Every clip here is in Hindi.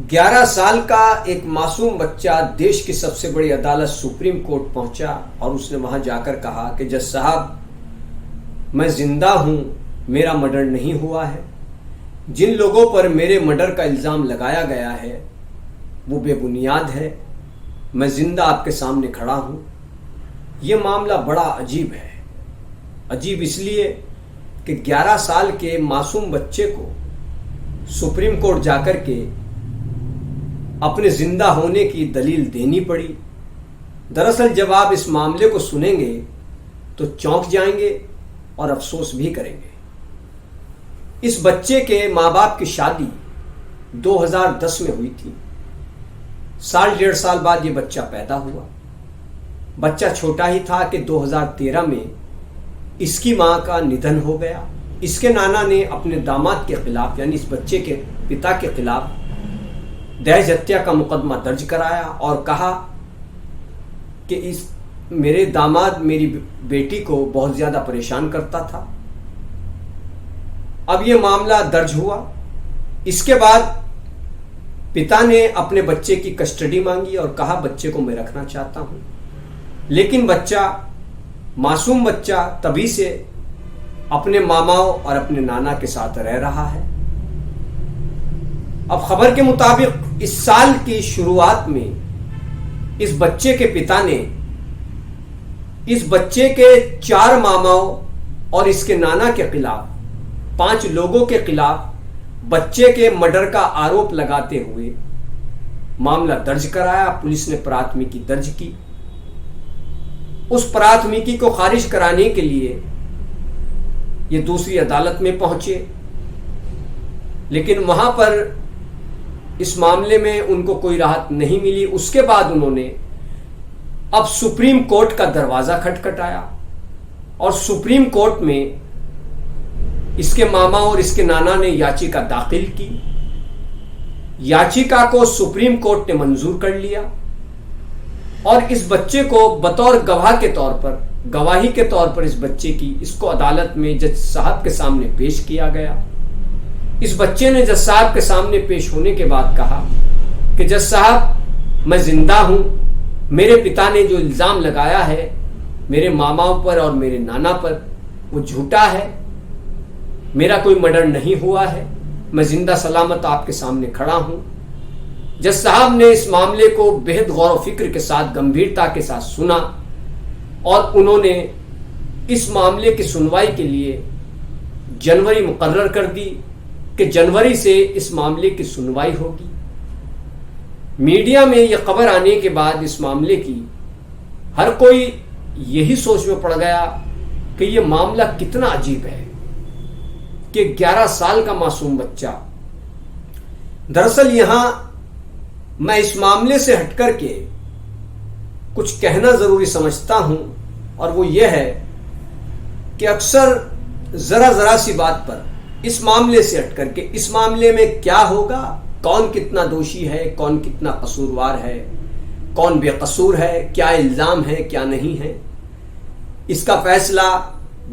11 साल का एक मासूम बच्चा देश की सबसे बड़ी अदालत सुप्रीम कोर्ट पहुंचा और उसने वहां जाकर कहा कि जज साहब, मैं जिंदा हूं, मेरा मर्डर नहीं हुआ है। जिन लोगों पर मेरे मर्डर का इल्ज़ाम लगाया गया है वो बेबुनियाद है। मैं जिंदा आपके सामने खड़ा हूं। ये मामला बड़ा अजीब है। अजीब इसलिए कि 11 साल के मासूम बच्चे को सुप्रीम कोर्ट जाकर के अपने जिंदा होने की दलील देनी पड़ी। दरअसल जब आप इस मामले को सुनेंगे तो चौंक जाएंगे और अफसोस भी करेंगे। इस बच्चे के माँ बाप की शादी 2010 में हुई थी। साल डेढ़ साल बाद ये बच्चा पैदा हुआ। बच्चा छोटा ही था कि 2013 में इसकी माँ का निधन हो गया। इसके नाना ने अपने दामाद के खिलाफ यानी इस बच्चे के पिता के खिलाफ दहेज हत्या का मुकदमा दर्ज कराया और कहा कि इस मेरे दामाद मेरी बेटी को बहुत ज्यादा परेशान करता था। अब ये मामला दर्ज हुआ। इसके बाद पिता ने अपने बच्चे की कस्टडी मांगी और कहा बच्चे को मैं रखना चाहता हूं। लेकिन बच्चा, मासूम बच्चा, तभी से अपने मामाओं और अपने नाना के साथ रह रहा है। अब खबर के मुताबिक इस साल की शुरुआत में इस बच्चे के पिता ने इस बच्चे के 4 मामाओं और इसके नाना के खिलाफ 5 लोगों के खिलाफ बच्चे के मर्डर का आरोप लगाते हुए मामला दर्ज कराया। पुलिस ने प्राथमिकी दर्ज की। उस प्राथमिकी को खारिज कराने के लिए ये दूसरी अदालत में पहुंचे, लेकिन वहां पर इस मामले में उनको कोई राहत नहीं मिली। उसके बाद उन्होंने अब सुप्रीम कोर्ट का दरवाजा खटखटाया और सुप्रीम कोर्ट में इसके मामा और इसके नाना ने याचिका दाखिल की। याचिका को सुप्रीम कोर्ट ने मंजूर कर लिया और इस बच्चे को बतौर गवाह के तौर पर, गवाही के तौर पर इस बच्चे की, इसको अदालत में जज साहब के सामने पेश किया गया। इस बच्चे ने जज साहब के सामने पेश होने के बाद कहा कि जज साहब, मैं जिंदा हूं। मेरे पिता ने जो इल्जाम लगाया है मेरे मामाओं पर और मेरे नाना पर वो झूठा है। मेरा कोई मर्डर नहीं हुआ है। मैं जिंदा सलामत आपके सामने खड़ा हूं। जज साहब ने इस मामले को बेहद गौर व फिक्र के साथ, गंभीरता के साथ सुना और उन्होंने इस मामले की सुनवाई के लिए जनवरी मुकर्रर कर दी कि जनवरी से इस मामले की सुनवाई होगी। मीडिया में यह खबर आने के बाद इस मामले की हर कोई यही सोच में पड़ गया कि यह मामला कितना अजीब है कि 11 साल का मासूम बच्चा। दरअसल यहां मैं इस मामले से हटकर के कुछ कहना जरूरी समझता हूं और वो ये है कि अक्सर जरा सी बात पर इस मामले से हटकर के इस मामले में क्या होगा, कौन कितना दोषी है, कौन कितना कसूरवार है, कौन बेकसूर है, क्या इल्जाम है, क्या नहीं है, इसका फैसला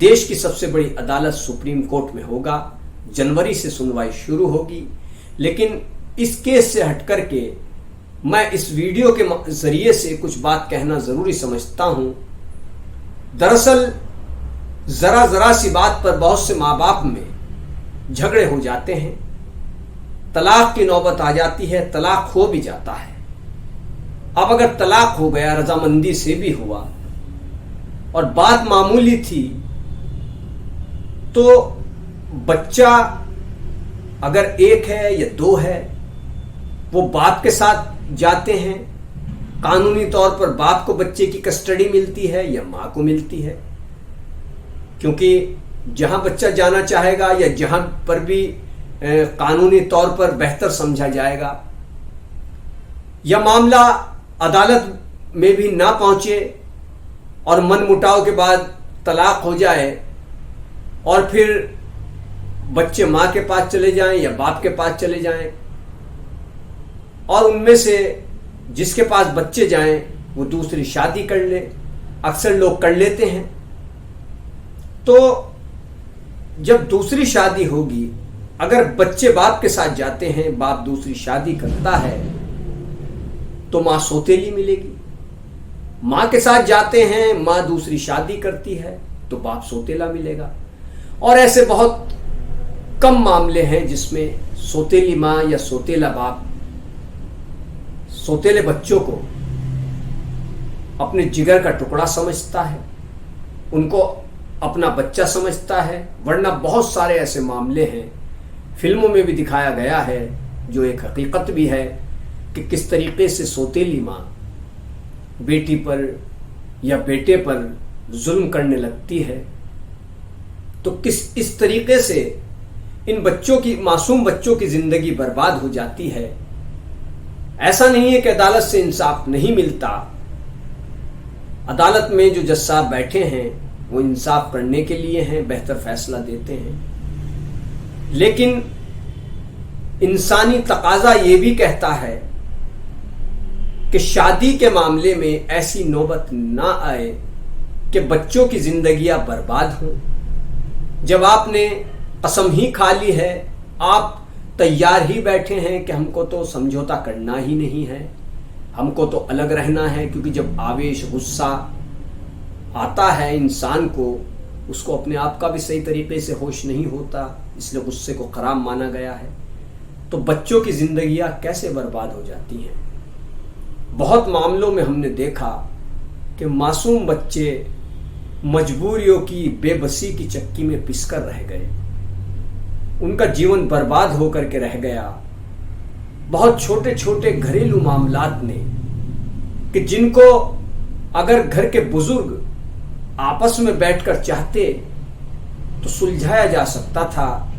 देश की सबसे बड़ी अदालत सुप्रीम कोर्ट में होगा। जनवरी से सुनवाई शुरू होगी। लेकिन इस केस से हटकर के मैं इस वीडियो के जरिए से कुछ बात कहना जरूरी समझता हूं। दरअसल जरा सी बात पर बहुत से माँ बाप में झगड़े हो जाते हैं, तलाक की नौबत आ जाती है, तलाक हो भी जाता है। अब अगर तलाक हो गया, रजामंदी से भी हुआ और बात मामूली थी, तो बच्चा अगर 1 है या 2 है, वो बाप के साथ जाते हैं। कानूनी तौर पर बाप को बच्चे की कस्टडी मिलती है या मां को मिलती है, क्योंकि जहां बच्चा जाना चाहेगा या जहां पर भी कानूनी तौर पर बेहतर समझा जाएगा, यह मामला अदालत में भी ना पहुंचे और मनमुटाव के बाद तलाक हो जाए और फिर बच्चे मां के पास चले जाएं या बाप के पास चले जाएं और उनमें से जिसके पास बच्चे जाएं वो दूसरी शादी कर ले। अक्सर लोग कर लेते हैं। तो जब दूसरी शादी होगी अगर बच्चे बाप के साथ जाते हैं, बाप दूसरी शादी करता है, तो मां सौतेली मिलेगी। मां के साथ जाते हैं, मां दूसरी शादी करती है, तो बाप सौतेला मिलेगा। और ऐसे बहुत कम मामले हैं जिसमें सौतेली मां या सौतेला बाप सौतेले बच्चों को अपने जिगर का टुकड़ा समझता है, उनको अपना बच्चा समझता है। वरना बहुत सारे ऐसे मामले हैं, फिल्मों में भी दिखाया गया है, जो एक हकीकत भी है, कि किस तरीके से सौतेली मां बेटी पर या बेटे पर जुल्म करने लगती है। तो किस इस तरीके से इन बच्चों की, मासूम बच्चों की जिंदगी बर्बाद हो जाती है। ऐसा नहीं है कि अदालत से इंसाफ नहीं मिलता। अदालत में जो जज साहब बैठे हैं वो इंसाफ करने के लिए हैं, बेहतर फैसला देते हैं। लेकिन इंसानी तकाजा ये भी कहता है कि शादी के मामले में ऐसी नौबत ना आए कि बच्चों की जिंदगियां बर्बाद हों। जब आपने कसम ही खा ली है, आप तैयार ही बैठे हैं कि हमको तो समझौता करना ही नहीं है, हमको तो अलग रहना है, क्योंकि जब आवेश, गुस्सा आता है इंसान को, उसको अपने आप का भी सही तरीके से होश नहीं होता, इसलिए गुस्से को खराब माना गया है। तो बच्चों की जिंदगियां कैसे बर्बाद हो जाती हैं। बहुत मामलों में हमने देखा कि मासूम बच्चे मजबूरियों की, बेबसी की चक्की में पिसकर रह गए, उनका जीवन बर्बाद होकर के रह गया। बहुत छोटे छोटे घरेलू मामलात ने, कि जिनको अगर घर के बुजुर्ग आपस में बैठकर चाहते तो सुलझाया जा सकता था,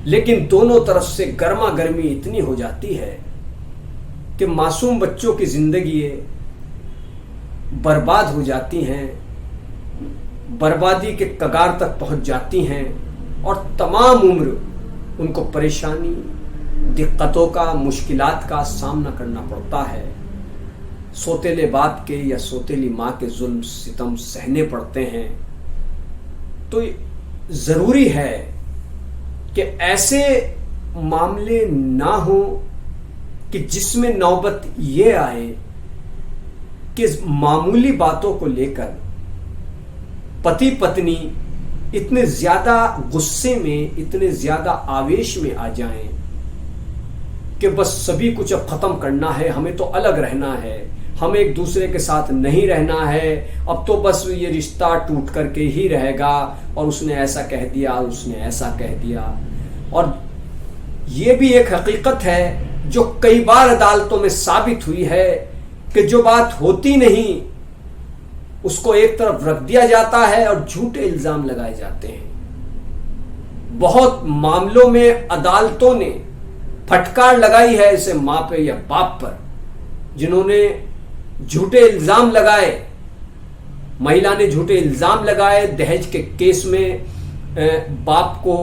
लेकिन दोनों तरफ से गर्मा गर्मी इतनी हो जाती है कि मासूम बच्चों की जिंदगी बर्बाद हो जाती हैं, बर्बादी के कगार तक पहुंच जाती हैं, और तमाम उम्र उनको परेशानी, दिक्कतों का, मुश्किलात का सामना करना पड़ता है। सौतेले बाप के या सौतेली माँ के जुल्म सितम सहने पड़ते हैं। तो जरूरी है कि ऐसे मामले ना हो कि जिसमें नौबत ये आए कि मामूली बातों को लेकर पति पत्नी इतने ज्यादा गुस्से में, इतने ज्यादा आवेश में आ जाएं कि बस सभी कुछ अब खत्म करना है, हमें तो अलग रहना है, हमें एक दूसरे के साथ नहीं रहना है, अब तो बस ये रिश्ता टूट करके ही रहेगा, और उसने ऐसा कह दिया, उसने ऐसा कह दिया। और ये भी एक हकीकत है जो कई बार अदालतों में साबित हुई है कि जो बात होती नहीं उसको एक तरफ रख दिया जाता है और झूठे इल्जाम लगाए जाते हैं। बहुत मामलों में अदालतों ने फटकार लगाई है इसे मां पे या बाप पर, जिन्होंने झूठे इल्जाम लगाए। महिला ने झूठे इल्जाम लगाए दहेज के केस में, बाप को,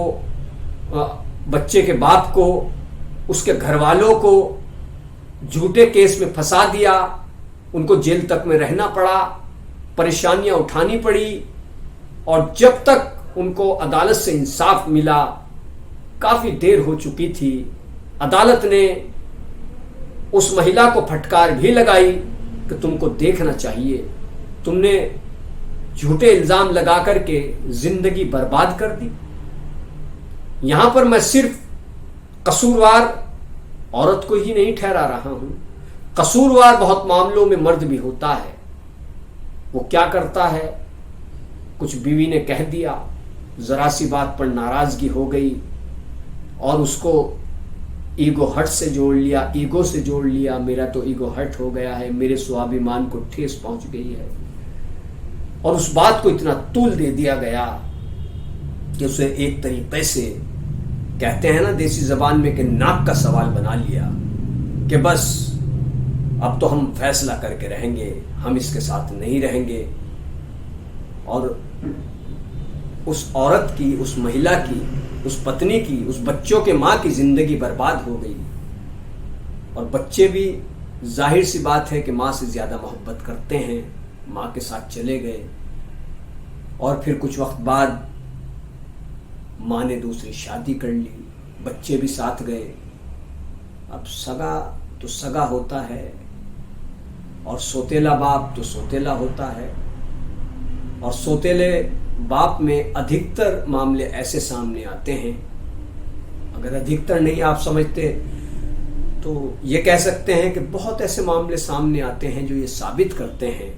बच्चे के बाप को, उसके घर वालों को झूठे केस में फंसा दिया, उनको जेल तक में रहना पड़ा, परेशानियां उठानी पड़ी, और जब तक उनको अदालत से इंसाफ मिला काफी देर हो चुकी थी। अदालत ने उस महिला को फटकार भी लगाई कि तुमको देखना चाहिए, तुमने झूठे इल्जाम लगा करके जिंदगी बर्बाद कर दी। यहां पर मैं सिर्फ कसूरवार औरत को ही नहीं ठहरा रहा हूं, कसूरवार बहुत मामलों में मर्द भी होता है। वो क्या करता है, कुछ बीवी ने कह दिया, जरा सी बात पर नाराजगी हो गई और उसको ईगो हर्ट से जोड़ लिया, ईगो से जोड़ लिया, मेरा तो ईगो हर्ट हो गया है, मेरे स्वाभिमान को ठेस पहुंच गई है, और उस बात को इतना तूल दे दिया गया कि उसे एक तरीके से, कहते हैं ना देसी जबान में, कि नाक का सवाल बना लिया कि बस अब तो हम फैसला करके रहेंगे, हम इसके साथ नहीं रहेंगे। और उस औरत की, उस महिला की, उस पत्नी की, उस बच्चों के मां की जिंदगी बर्बाद हो गई। और बच्चे भी जाहिर सी बात है कि मां से ज्यादा मोहब्बत करते हैं, मां के साथ चले गए, और फिर कुछ वक्त बाद मां ने दूसरी शादी कर ली, बच्चे भी साथ गए। अब सगा तो सगा होता है और सौतेला बाप तो सौतेला होता है, और सौतेले बाप में अधिकतर मामले ऐसे सामने आते हैं, अगर अधिकतर नहीं आप समझते तो ये कह सकते हैं कि बहुत ऐसे मामले सामने आते हैं जो ये साबित करते हैं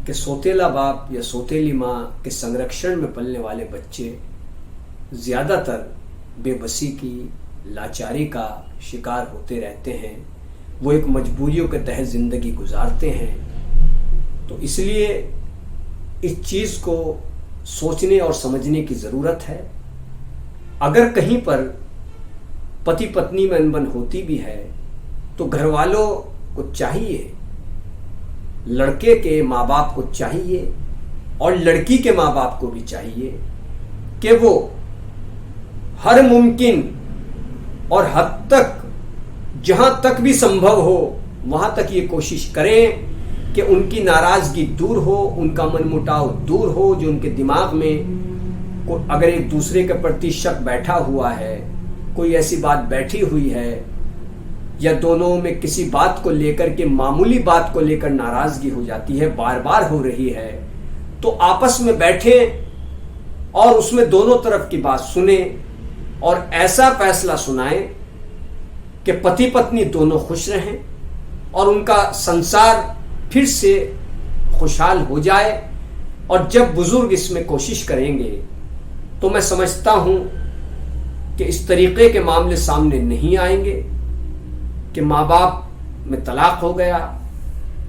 कि सौतेला बाप या सौतेली माँ के संरक्षण में पलने वाले बच्चे ज़्यादातर बेबसी की, लाचारी का शिकार होते रहते हैं। वो एक मजबूरियों के तहत ज़िंदगी गुजारते हैं। तो इसलिए इस चीज़ को सोचने और समझने की ज़रूरत है। अगर कहीं पर पति पत्नी में अनबन होती भी है तो घर वालों को चाहिए, लड़के के माँ बाप को चाहिए और लड़की के माँ बाप को भी चाहिए कि वो हर मुमकिन और हद तक, जहां तक भी संभव हो वहां तक ये कोशिश करें कि उनकी नाराजगी दूर हो, उनका मनमुटाव दूर हो। जो उनके दिमाग में अगर एक दूसरे के प्रति शक बैठा हुआ है, कोई ऐसी बात बैठी हुई है, या दोनों में किसी बात को लेकर के, मामूली बात को लेकर नाराजगी हो जाती है, बार बार हो रही है, तो आपस में बैठे और उसमें दोनों तरफ की बात सुने और ऐसा फैसला सुनाएं कि पति पत्नी दोनों खुश रहें और उनका संसार फिर से खुशहाल हो जाए। और जब बुजुर्ग इसमें कोशिश करेंगे तो मैं समझता हूं कि इस तरीके के मामले सामने नहीं आएंगे कि माँ बाप में तलाक हो गया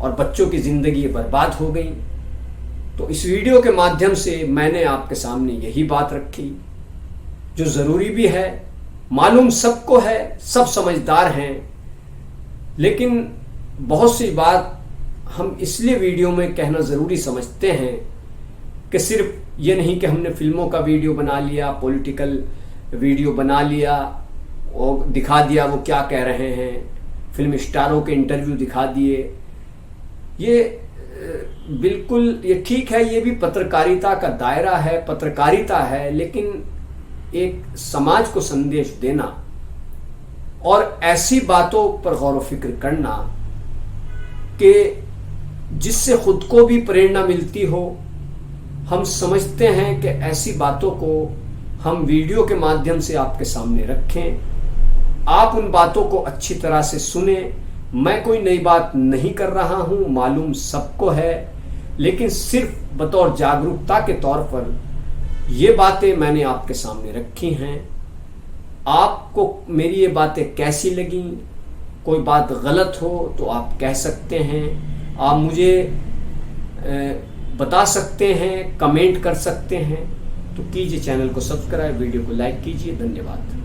और बच्चों की जिंदगी बर्बाद हो गई। तो इस वीडियो के माध्यम से मैंने आपके सामने यही बात रखी जो जरूरी भी है। मालूम सबको है, सब समझदार हैं, लेकिन बहुत सी बात हम इसलिए वीडियो में कहना जरूरी समझते हैं कि सिर्फ ये नहीं कि हमने फिल्मों का वीडियो बना लिया, पॉलिटिकल वीडियो बना लिया और दिखा दिया वो क्या कह रहे हैं, फिल्म स्टारों के इंटरव्यू दिखा दिए। ये बिल्कुल ये ठीक है, ये भी पत्रकारिता का दायरा है, पत्रकारिता है, लेकिन एक समाज को संदेश देना और ऐसी बातों पर गौर व फिक्र करना कि जिससे खुद को भी प्रेरणा मिलती हो। हम समझते हैं कि ऐसी बातों को हम वीडियो के माध्यम से आपके सामने रखें, आप उन बातों को अच्छी तरह से सुने। मैं कोई नई बात नहीं कर रहा हूं, मालूम सबको है, लेकिन सिर्फ बतौर जागरूकता के तौर पर ये बातें मैंने आपके सामने रखी हैं। आपको मेरी ये बातें कैसी लगी, कोई बात गलत हो तो आप कह सकते हैं, आप मुझे बता सकते हैं, कमेंट कर सकते हैं। तो कीजिए, चैनल को सब्सक्राइब, वीडियो को लाइक कीजिए। धन्यवाद।